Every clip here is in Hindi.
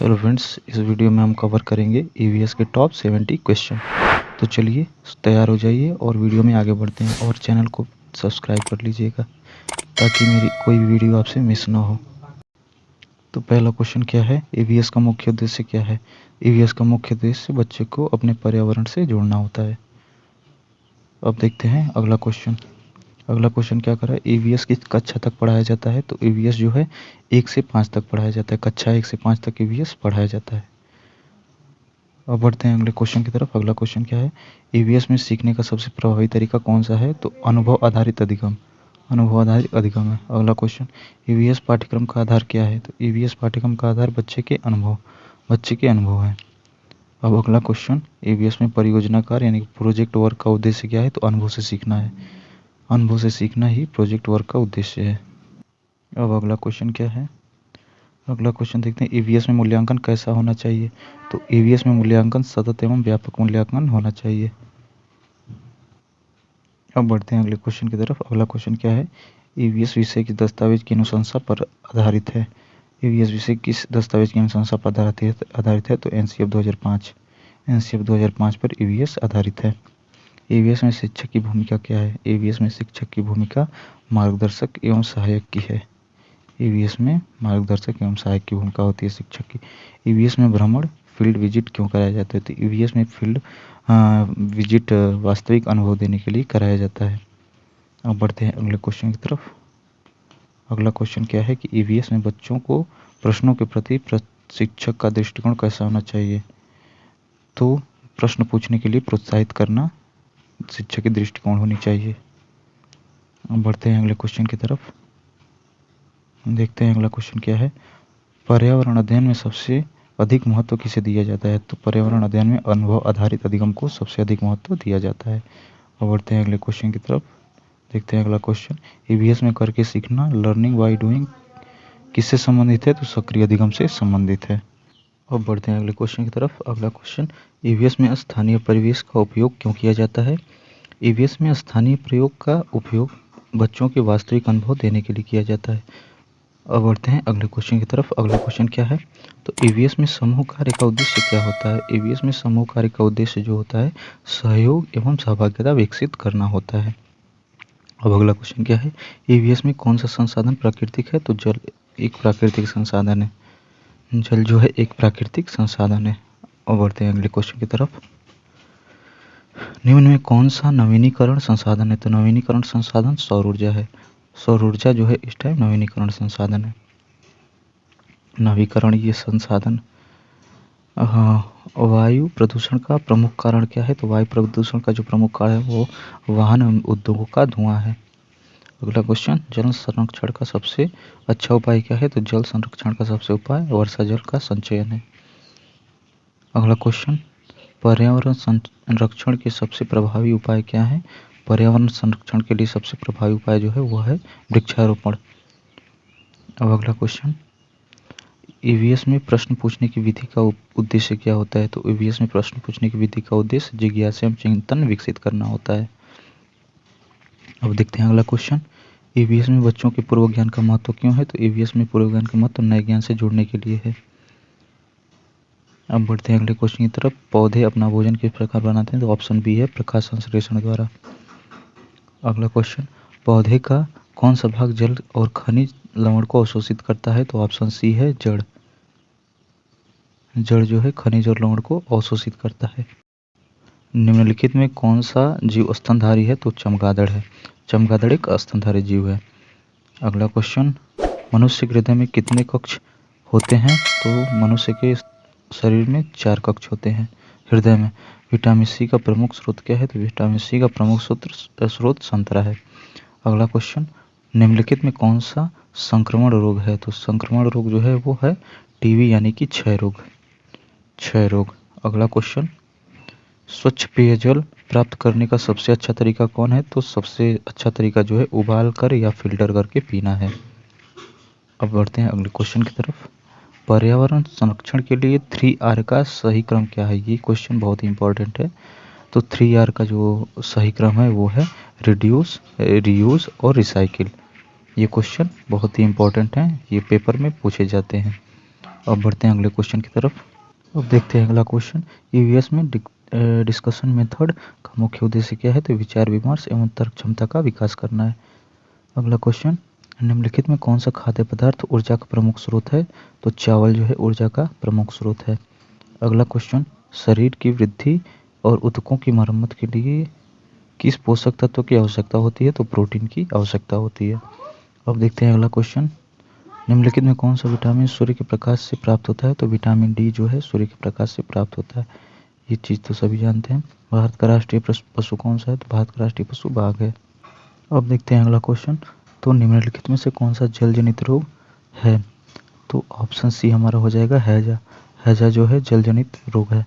हेलो फ्रेंड्स, इस वीडियो में हम कवर करेंगे ईवीएस के टॉप 70 क्वेश्चन। तो चलिए तैयार हो जाइए और वीडियो में आगे बढ़ते हैं और चैनल को सब्सक्राइब कर लीजिएगा ताकि मेरी कोई भी वीडियो आपसे मिस ना हो। तो पहला क्वेश्चन क्या है, ईवीएस का मुख्य उद्देश्य क्या है? ईवीएस का मुख्य उद्देश्य बच्चे को अपने पर्यावरण से जोड़ना होता है। अब देखते हैं अगला क्वेश्चन। अगला क्वेश्चन क्या कर रहा है, ईवीएस किस कक्षा तक पढ़ाया जाता है? तो ईवीएस जो है 1 से 5 तक पढ़ाया जाता है। कक्षा 1 से 5 तक ईवीएस पढ़ाया जाता है। अब बढ़ते हैं अगले क्वेश्चन की तरफ। अगला क्वेश्चन क्या है, ईवीएस में सीखने का सबसे प्रभावी तरीका कौन सा है? तो अनुभव आधारित अधिगम। अनुभव आधारित अधिगम है। अगला क्वेश्चन, ईवीएस पाठ्यक्रम का आधार क्या है? तो ईवीएस पाठ्यक्रम का आधार बच्चे के अनुभव है। अब अगला क्वेश्चन, ईवीएस में परियोजना कार्य यानी प्रोजेक्ट वर्क का उद्देश्य क्या है? तो अनुभव से सीखना है। अनुभव से सीखना ही प्रोजेक्ट वर्क का उद्देश्य है। अब अगला क्वेश्चन क्या है, अगला क्वेश्चन देखते हैं, ईवीएस में मूल्यांकन कैसा होना चाहिए? तो ईवीएस में मूल्यांकन सतत एवं व्यापक मूल्यांकन होना चाहिए। अब बढ़ते हैं अगले क्वेश्चन की तरफ। अगला क्वेश्चन क्या है, ईवीएस विषय किस दस्तावेज की अनुशंसा पर आधारित है? ईवीएस विषय किस दस्तावेज की अनुशंसा पर आधारित है? तो एनसीएफ 2005। एनसीएफ 2005 पर ईवीएस आधारित है। ईवीएस में शिक्षक की भूमिका क्या है? ईवीएस में शिक्षक की भूमिका मार्गदर्शक एवं सहायक की है। ईवीएस में मार्गदर्शक एवं सहायक की भूमिका होती है शिक्षक की। ईवीएस में भ्रमण फील्ड विजिट क्यों कराया जाता है? तो ईवीएस में फील्ड विजिट वास्तविक अनुभव देने के लिए कराया जाता है। अब बढ़ते हैं अगले क्वेश्चन की तरफ। अगला क्वेश्चन क्या है कि ईवीएस में बच्चों को प्रश्नों के प्रति प्रशिक्षक का दृष्टिकोण कैसा होना चाहिए? तो प्रश्न पूछने के लिए प्रोत्साहित करना शिक्षक की दृष्टिकोण होनी चाहिए। अब बढ़ते हैं अगले क्वेश्चन की तरफ। देखते हैं अगला क्वेश्चन क्या है, पर्यावरण अध्ययन में सबसे अधिक महत्व किसे दिया जाता है? तो पर्यावरण अध्ययन में अनुभव आधारित अधिगम को सबसे अधिक महत्व दिया जाता है। अब बढ़ते हैं अगले क्वेश्चन की तरफ। देखते हैं अगला क्वेश्चन, ईवीएस में करके सीखना लर्निंग बाय डूइंग किससे संबंधित है? तो सक्रिय अधिगम से संबंधित है। अब बढ़ते हैं अगले क्वेश्चन की तरफ। अगला क्वेश्चन, ईवीएस में स्थानीय परिवेश का उपयोग क्यों किया जाता है? ईवीएस में स्थानीय प्रयोग का उपयोग बच्चों के वास्तविक अनुभव देने के लिए किया जाता है। अब बढ़ते हैं अगले क्वेश्चन की तरफ। अगला क्वेश्चन क्या है, तो ईवीएस में समूह कार्य का उद्देश्य क्या होता है? ईवीएस में समूह कार्य का उद्देश्य जो होता है सहयोग एवं सहभागिता विकसित करना होता है। अब अगला क्वेश्चन क्या है, ईवीएस में कौन सा संसाधन प्राकृतिक है? तो जल एक प्राकृतिक संसाधन है। जल जो है एक प्राकृतिक संसाधन है। अब बढ़ते हैं अगले क्वेश्चन की तरफ। निम्न में कौन सा नवीनीकरण संसाधन है? तो नवीनीकरण संसाधन सौर ऊर्जा है। सौर ऊर्जा जो है इस टाइम नवीनीकरण संसाधन है। नवीकरणीय संसाधन। वायु प्रदूषण का प्रमुख कारण क्या है? तो वायु प्रदूषण का जो प्रमुख कारण है वो वाहन उद्योगों का धुआं है। अगला क्वेश्चन, जल संरक्षण का सबसे अच्छा उपाय क्या है? तो जल संरक्षण का सबसे उपाय वर्षा जल का संचयन है। अगला क्वेश्चन, पर्यावरण संरक्षण के सबसे प्रभावी उपाय क्या है? पर्यावरण संरक्षण के लिए सबसे प्रभावी उपाय जो है वो है वृक्षारोपण। अब अगला क्वेश्चन, ईवीएस में प्रश्न पूछने की विधि का उद्देश्य क्या होता है? तो ईवीएस में प्रश्न पूछने की विधि का उद्देश्य जिज्ञासा एवं चिंतन विकसित करना होता है। अब देखते हैं अगला क्वेश्चन, ईवीएस में बच्चों के पूर्व ज्ञान का महत्व क्यों है? तो ईवीएस में पूर्व ज्ञान का महत्व नए ज्ञान से जुड़ने के लिए है। अब बढ़ते हैं अगले क्वेश्चन की तरफ। पौधे अपना भोजन किस प्रकार बनाते हैं? तो ऑप्शन बी है प्रकाश संश्लेषण द्वारा। अगला क्वेश्चन, पौधे का कौन सा भाग जल और खनिज लवण को अवशोषित करता है? तो ऑप्शन सी है जड़। जड़ जो है खनिज और लवण को अवशोषित करता है। निम्नलिखित में कौन सा जीव स्तनधारी है? तो चमगादड़ है। चमगादड़ एक स्तनधारी जीव है। अगला क्वेश्चन, मनुष्य के हृदय में कितने कक्ष होते हैं? तो मनुष्य के शरीर में 4 कक्ष होते हैं हृदय में। विटामिन सी का प्रमुख स्रोत क्या है? तो विटामिन सी का प्रमुख स्रोत संतरा है। अगला क्वेश्चन, निम्नलिखित में कौन सा संक्रमण रोग है? तो संक्रमण रोग जो है वो है टीबी यानी कि क्षय रोग। अगला क्वेश्चन, स्वच्छ पेयजल प्राप्त करने का सबसे अच्छा तरीका कौन है? तो सबसे अच्छा तरीका जो है उबाल कर या फिल्टर करके पीना है। अब बढ़ते हैं अगले क्वेश्चन की तरफ। पर्यावरण संरक्षण के लिए 3R का सही क्रम क्या है? ये क्वेश्चन बहुत ही इंपॉर्टेंट है। तो 3R का जो सही क्रम है वो है रिड्यूस, रीयूज और रिसाइकिल। ये क्वेश्चन बहुत ही इंपॉर्टेंट हैं, ये पेपर में पूछे जाते हैं। अब बढ़ते हैं अगले क्वेश्चन की तरफ। अब देखते हैं अगला क्वेश्चन। ईवीएस में डिस्कशन मेथड का मुख्य उद्देश्य क्या है? तो विचार विमर्श एवं तर्क क्षमता का विकास करना है। अगला क्वेश्चन, निम्नलिखित में कौन सा खाद्य पदार्थ ऊर्जा का प्रमुख स्रोत है? तो चावल जो है ऊर्जा का प्रमुख स्रोत है। अगला क्वेश्चन, शरीर की वृद्धि और ऊतकों की मरम्मत के लिए किस पोषक तत्व की आवश्यकता होती है? तो प्रोटीन की आवश्यकता होती है। अब देखते हैं अगला क्वेश्चन, निम्नलिखित में कौन सा विटामिन सूर्य के प्रकाश से प्राप्त होता है? तो विटामिन डी जो है सूर्य के प्रकाश से प्राप्त होता है। ये चीज़ तो सभी जानते हैं। भारत का राष्ट्रीय पशु कौन सा है? तो भारत का राष्ट्रीय पशु बाघ है। अब देखते हैं अगला क्वेश्चन, तो निम्नलिखित में से कौन सा जल जनित रोग है? तो ऑप्शन सी हमारा हो जाएगा हैजा। हैजा जो है जल जनित रोग है।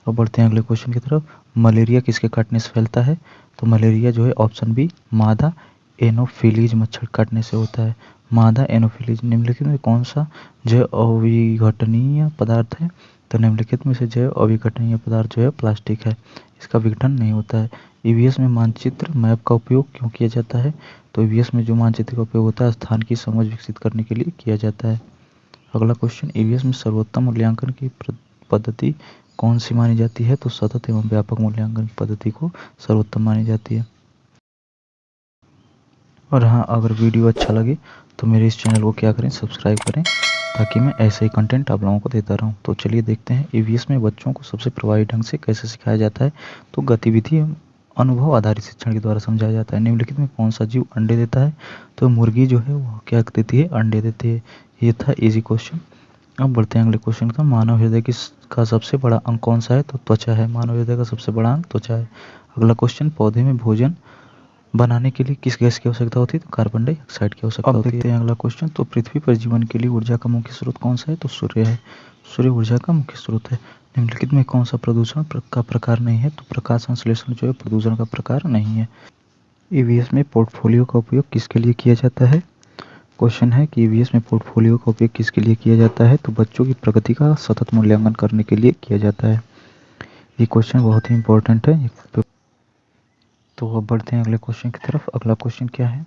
अब बढ़ते हैं अगले क्वेश्चन की तरफ। मलेरिया किसके काटने से फैलता है? तो मलेरिया जो है ऑप्शन बी मादा एनोफिलीज मच्छर काटने से होता है। मादा एनोफिलीज। निम्नलिखित में कौन सा जैव अविघटनीय पदार्थ है? तो निम्नलिखित में से जैव अविघटनीय पदार्थ जो है प्लास्टिक है, इसका विघटन नहीं होता है। ईवीएस में मानचित्र मैप का उपयोग क्यों किया जाता है? तो ईवीएस में जो मानचित्र का उपयोग होता है स्थान की समझ विकसित करने के लिए किया जाता है। अगला क्वेश्चन, ईवीएस में सर्वोत्तम मूल्यांकन की पद्धति कौन सी मानी जाती है? तो सतत एवं व्यापक मूल्यांकन की पद्धति को सर्वोत्तम मानी जाती है। और हाँ, अगर वीडियो अच्छा लगे तो मेरे इस चैनल को क्या करें, सब्सक्राइब करें, ताकि मैं ऐसे ही कंटेंट आप लोगों को देता रहूं। तो चलिए देखते हैं ईवीएस में बच्चों को सबसे प्रभावी ढंग से कैसे सिखाया जाता है। तो गतिविधि एवं अनुभव आधारित शिक्षण के द्वारा समझाया जाता है। निम्नलिखित में कौन सा जीव अंडे देता है? तो मुर्गी जो है वो क्या देती है? अंडे देती है। ये था इजी क्वेश्चन। अब बढ़ते हैं अगले क्वेश्चन का। मानव हृदय का सबसे बड़ा अंग कौन सा है? तो त्वचा है। मानव हृदय का सबसे बड़ा अंग त्वचा है। अगला क्वेश्चन, पौधे में भोजन बनाने के लिए किस गैस की आवश्यकता होती है? तो कार्बन डाइऑक्साइड की आवश्यकता होती है। अब देखते हैं अगला क्वेश्चन, तो पृथ्वी पर जीवन के लिए ऊर्जा का मुख्य स्रोत कौन सा है? तो सूर्य है। सूर्य ऊर्जा का मुख्य स्रोत है। निम्नलिखित में कौन सा प्रदूषण का प्रकार नहीं है? तो प्रकाश संश्लेषण जो है प्रदूषण का प्रकार नहीं है। ईवीएस में पोर्टफोलियो का उपयोग किसके लिए किया जाता है? क्वेश्चन है कि ईवीएस में पोर्टफोलियो का उपयोग किसके लिए किया जाता है? तो बच्चों की प्रगति का सतत मूल्यांकन करने के लिए किया जाता है। ये क्वेश्चन बहुत ही इंपॉर्टेंट है। तो अब बढ़ते हैं अगले क्वेश्चन की तरफ। अगला क्वेश्चन क्या है?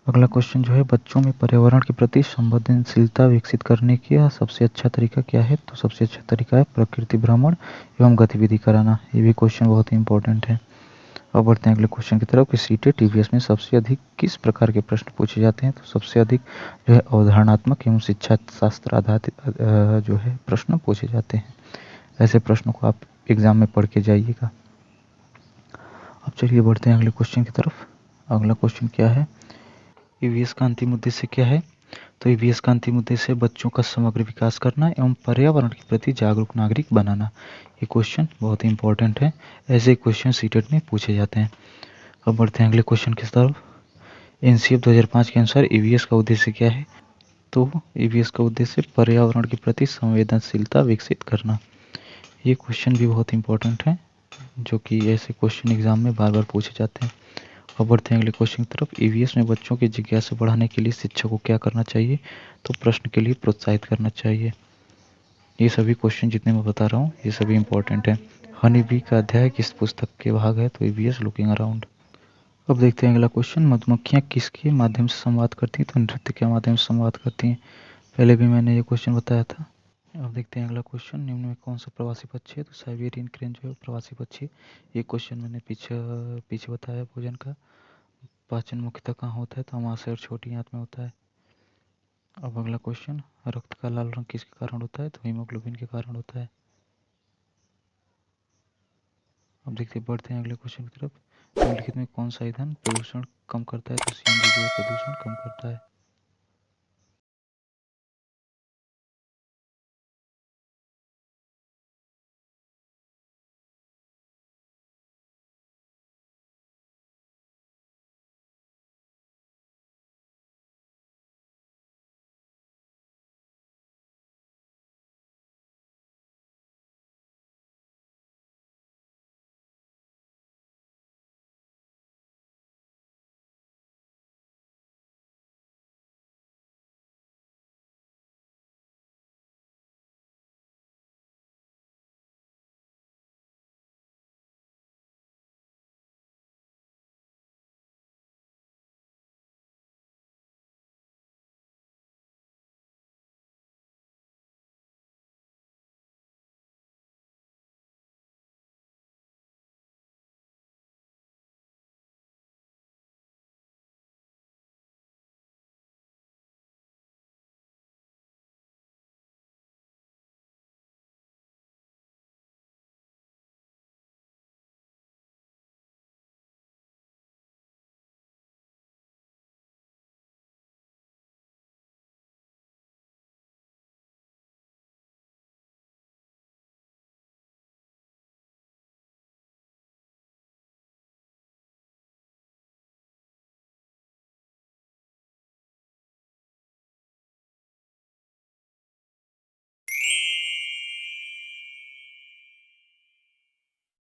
अगला क्वेश्चन जो है, बच्चों में पर्यावरण के प्रति संवेदनशीलता विकसित करने का सबसे अच्छा तरीका क्या है? तो सबसे अच्छा तरीका है प्रकृति भ्रमण एवं गतिविधि कराना। ये भी क्वेश्चन बहुत ही इंपॉर्टेंट है। अब बढ़ते हैं अगले क्वेश्चन की तरफ कि सीटेट ईवीएस में सबसे अधिक किस प्रकार के प्रश्न पूछे जाते हैं? तो सबसे अधिक जो है अवधारणात्मक एवं शिक्षा शास्त्र आधारित जो है प्रश्न पूछे जाते हैं। ऐसे प्रश्नों को आप एग्जाम में पढ़ के जाइएगा। अब चलिए बढ़ते हैं अगले क्वेश्चन की तरफ। अगला क्वेश्चन क्या है? ईवीएस का अंतिम उद्देश्य क्या है? तो ईवीएस का अंतिम उद्देश्य बच्चों का समग्र विकास करना एवं पर्यावरण के प्रति जागरूक नागरिक बनाना। ये क्वेश्चन बहुत ही इंपॉर्टेंट है। ऐसे क्वेश्चन सीटेट में पूछे जाते हैं। अब बढ़ते हैं अगले क्वेश्चन की तरफ। एनसीएफ 2005 के अनुसार ईवीएस का उद्देश्य क्या है? तो ईवीएस का उद्देश्य पर्यावरण के प्रति संवेदनशीलता विकसित करना। ये क्वेश्चन भी बहुत इंपॉर्टेंट है, जो कि ऐसे क्वेश्चन एग्जाम में बार बार पूछे जाते हैं। अब बढ़ते हैं अगले क्वेश्चन की तरफ। ईवीएस में बच्चों की जिज्ञासा बढ़ाने के लिए शिक्षक को क्या करना चाहिए? तो प्रश्न के लिए प्रोत्साहित करना चाहिए। ये सभी क्वेश्चन जितने मैं बता रहा हूँ ये सभी इंपॉर्टेंट हैं। हनी बी का अध्याय किस पुस्तक के भाग है? तो ईवीएस लुकिंग अराउंड। अब देखते हैं अगला क्वेश्चन, मधुमक्खियाँ किसके माध्यम से संवाद करती हैं? तो नृत्य के माध्यम से संवाद करती हैं। पहले भी मैंने ये क्वेश्चन बताया था। अब देखते हैं अगला क्वेश्चन, निम्न में कौन सा प्रवासी पक्षी है? तो साइबेरियन क्रेन जो है प्रवासी पक्षी। ये क्वेश्चन मैंने पीछे बताया। भोजन का पाचन मुख्यतः कहाँ होता है? तो अमाशय और छोटी आंत में होता है। अब अगला क्वेश्चन, रक्त का लाल रंग किसके कारण होता है? तो हीमोग्लोबिन के कारण होता है। अब देखते बढ़ते हैं अगले क्वेश्चन की तरफ। निम्नलिखित में कौन सा ईंधन प्रदूषण कम करता है? तो सीएनजी जो है प्रदूषण कम करता है।